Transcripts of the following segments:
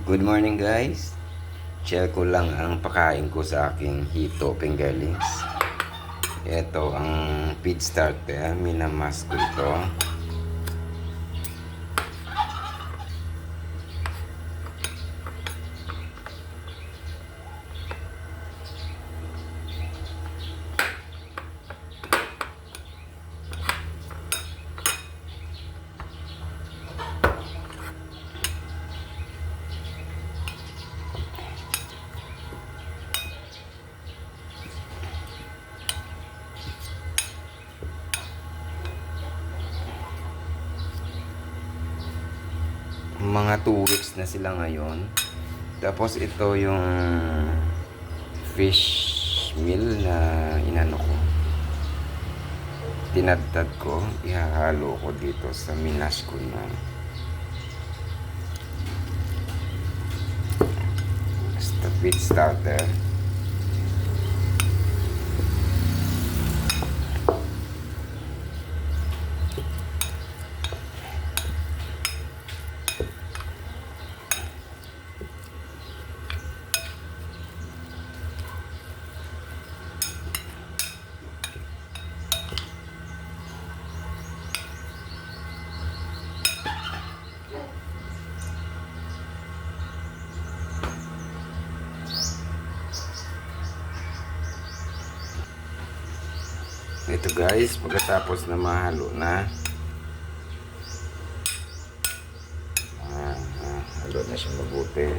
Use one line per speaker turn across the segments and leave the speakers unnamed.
Good morning guys. Share ko lang ang pakain ko sa aking hito fingerlings. Ito ang feed starter. Minamas ko ito. Mga 2 weeks na sila ngayon. Tapos ito yung fish meal na inano ko. Tinadtad ko. Ihahalo ko dito sa minas ko na. Basta feed starter. Ito guys, pagkatapos na mahalo na, halo na siya mabuti.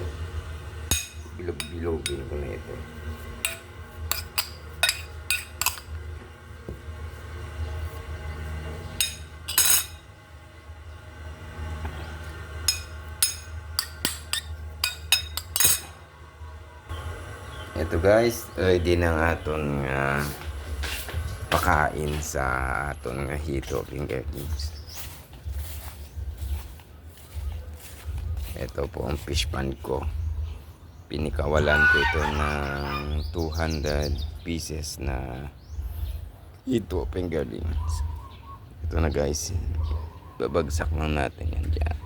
Bilog-bilogin ko na ito. Ito guys, ready na nga aton pakain sa aton nga hito fingerlings. Ito po ang fish pan ko. Pinikawalan ko ito ng 200 pieces na hito fingerlings. Ito na guys, babagsak lang natin yan dyan.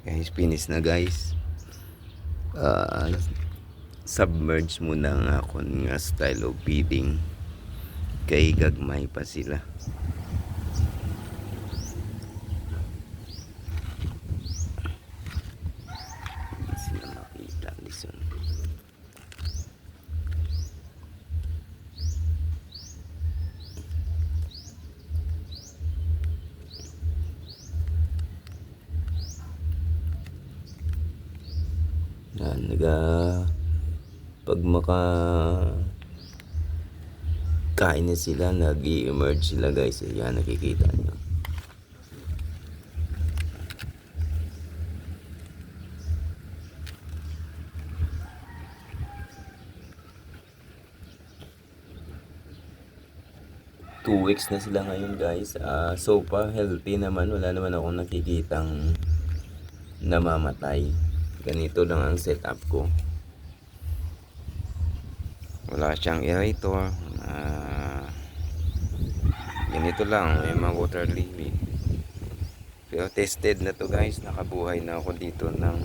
Guys, finish na guys. Submerge muna nga ako nga style of feeding. Kay gagmay pa sila. Hindi sila makita. Listen. Yan, pag kain na sila, nag-i-emerge sila guys. Yan, nakikita nyo. Two weeks na sila ngayon guys. So far healthy naman. Wala naman akong nakikitang namamatay. Ganito lang ang setup ko. Wala siyang aerator. Ganito lang, may mga water lily. Pero tested na to guys. Nakabuhay na ako dito ng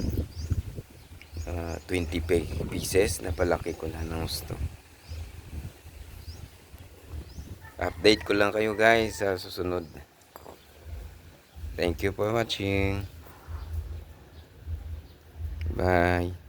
20 pieces. Napalaki ko na ng gusto. Update ko lang kayo guys sa susunod. Thank you for watching. Bye.